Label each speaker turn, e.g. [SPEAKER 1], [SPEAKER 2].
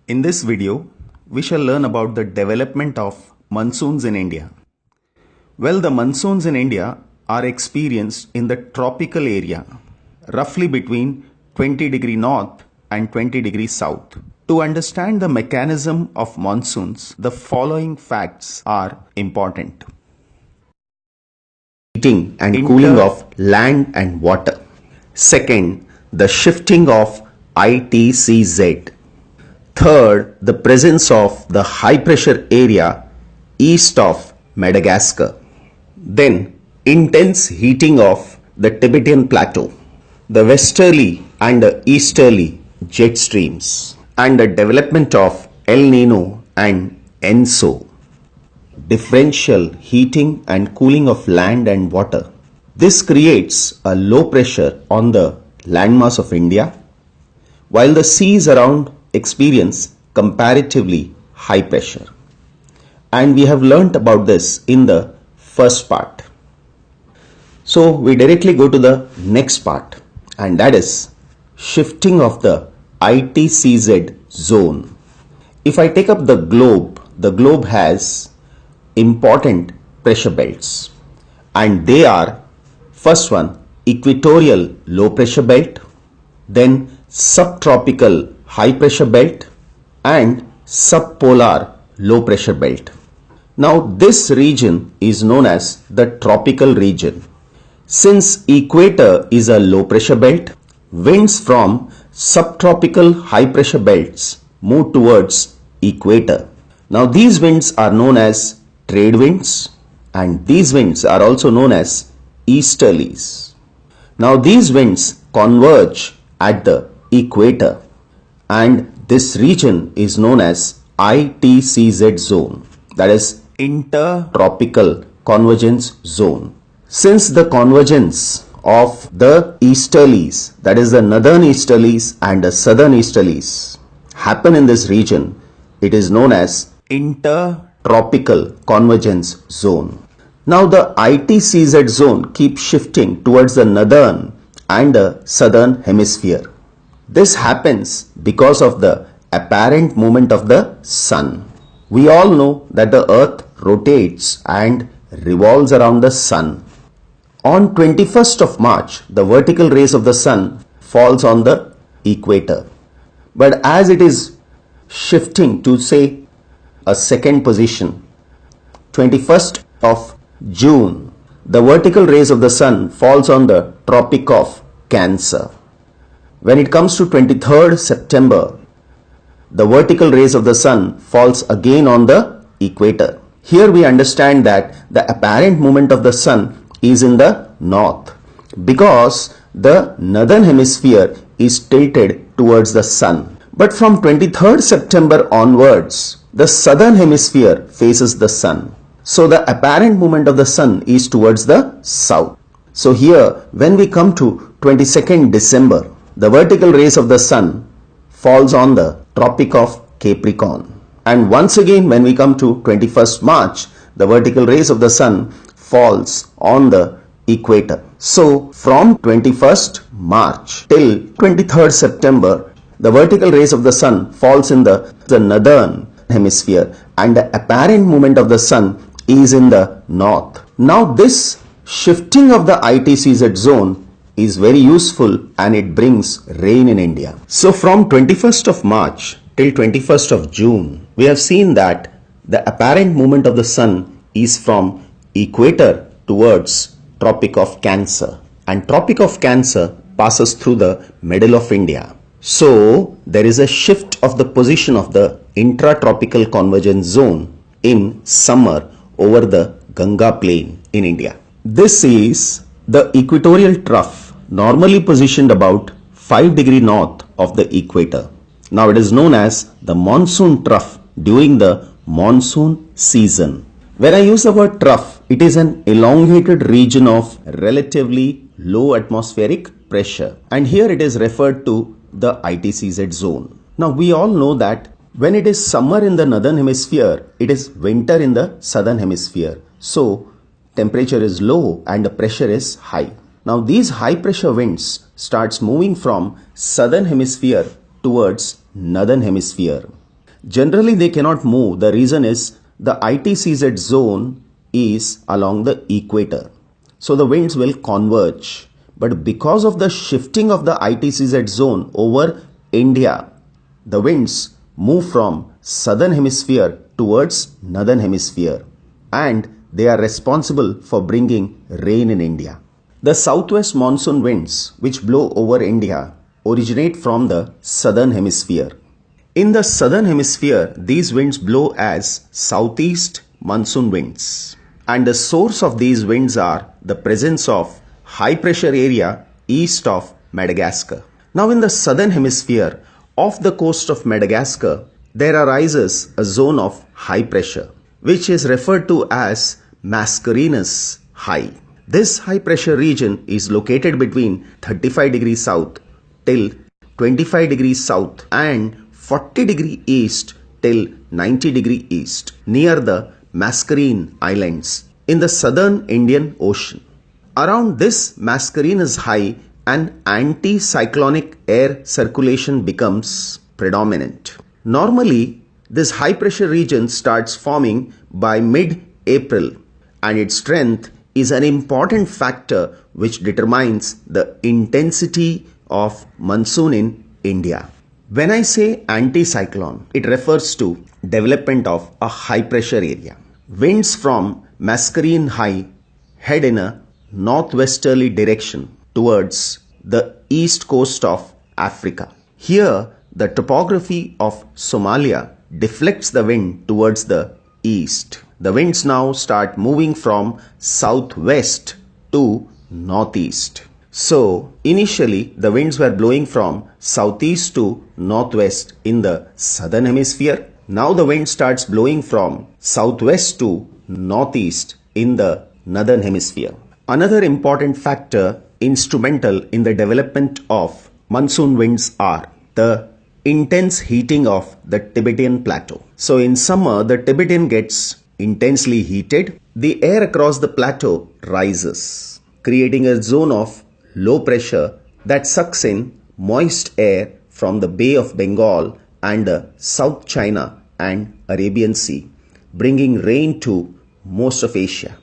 [SPEAKER 1] In this video, we shall learn about the development of monsoons in India. Well, the monsoons in India are experienced in the tropical area, roughly between 20 degree north and 20 degrees south. To understand the mechanism of monsoons, the following facts are important. Heating and cooling of land and water. Second, the shifting of ITCZ. Third, the presence of the high pressure area east of Madagascar. Then, intense heating of the Tibetan plateau, the westerly and the easterly jet streams, and the development of El Nino and ENSO. Differential heating and cooling of land and water. This creates a low pressure on the landmass of India, while the seas around experience comparatively high pressure. And we have learnt about this in the first part. So we directly go to the next part, and that is shifting of the ITCZ zone. If I take up the globe has important pressure belts, and they are: first one, equatorial low pressure belt, then subtropical high pressure belt, and subpolar low pressure belt. Now this region is known as the tropical region. Since equator is a low pressure belt, winds from subtropical high pressure belts move towards equator. Now these winds are known as trade winds, and these winds are also known as easterlies. Now these winds converge at the equator, and this region is known as ITCZ zone, that is Intertropical Convergence Zone. Since the convergence of the easterlies, that is the northern easterlies and the southern easterlies, happen in this region, it is known as Intertropical Convergence Zone. Now the ITCZ zone keeps shifting towards the northern and the southern hemisphere. This happens because of the apparent movement of the sun. We all know that the earth rotates and revolves around the sun. On 21st of March, the vertical rays of the sun falls on the equator. But as it is shifting to, say, a second position, 21st of June, the vertical rays of the sun falls on the Tropic of Cancer. When it comes to 23rd September, the vertical rays of the sun falls again on the equator. Here we understand that the apparent movement of the sun is in the north, because the northern hemisphere is tilted towards the sun. But from 23rd September onwards, the southern hemisphere faces the sun. So the apparent movement of the sun is towards the south. So here, when we come to 22nd December, the vertical rays of the sun falls on the Tropic of Capricorn. And once again, when we come to 21st March, the vertical rays of the sun falls on the equator. So from 21st March till 23rd September, the vertical rays of the sun falls in the northern hemisphere, and the apparent movement of the sun is in the north. Now this shifting of the ITCZ zone is very useful, and it brings rain in India. So from 21st of March till 21st of June, we have seen that the apparent movement of the sun is from equator towards Tropic of Cancer, and Tropic of Cancer passes through the middle of India. So there is a shift of the position of the Intratropical Convergence Zone in summer over the Ganga plain in India. This is the equatorial trough, normally positioned about 5 degree north of the equator. Now it is known as the monsoon trough during the monsoon season. When I use the word trough, it is an elongated region of relatively low atmospheric pressure, and here it is referred to the ITCZ zone. Now we all know that when it is summer in the northern hemisphere, it is winter in the southern hemisphere. So temperature is low and the pressure is high. Now these high pressure winds starts moving from southern hemisphere towards northern hemisphere. Generally, they cannot move. The reason is the ITCZ zone is along the equator. So the winds will converge. But because of the shifting of the ITCZ zone over India, the winds move from southern hemisphere towards northern hemisphere, and they are responsible for bringing rain in India. The southwest monsoon winds which blow over India originate from the southern hemisphere. In the southern hemisphere, these winds blow as southeast monsoon winds, and the source of these winds are the presence of high pressure area east of Madagascar. Now in the southern hemisphere, off the coast of Madagascar, there arises a zone of high pressure, which is referred to as Mascarenhas High. This high pressure region is located between 35 degrees south till 25 degrees south and 40 degrees east till 90 degrees east near the Mascarene Islands in the southern Indian Ocean. Around this Mascarenhas High, an anticyclonic air circulation becomes predominant. Normally, this high pressure region starts forming by mid-April, and its strength is an important factor which determines the intensity of monsoon in India. When I say anticyclone, it refers to development of a high pressure area. Winds from Mascarene High head in a northwesterly direction towards the east coast of Africa. Here, the topography of Somalia deflects the wind towards the east. The winds now start moving from southwest to northeast. So, initially the winds were blowing from southeast to northwest in the southern hemisphere. Now the wind starts blowing from southwest to northeast in the northern hemisphere. Another important factor instrumental in the development of monsoon winds are the intense heating of the Tibetan plateau. So in summer, the Tibetan gets intensely heated. The air across the plateau rises, creating a zone of low pressure that sucks in moist air from the Bay of Bengal and the South China and Arabian Sea, bringing rain to most of Asia.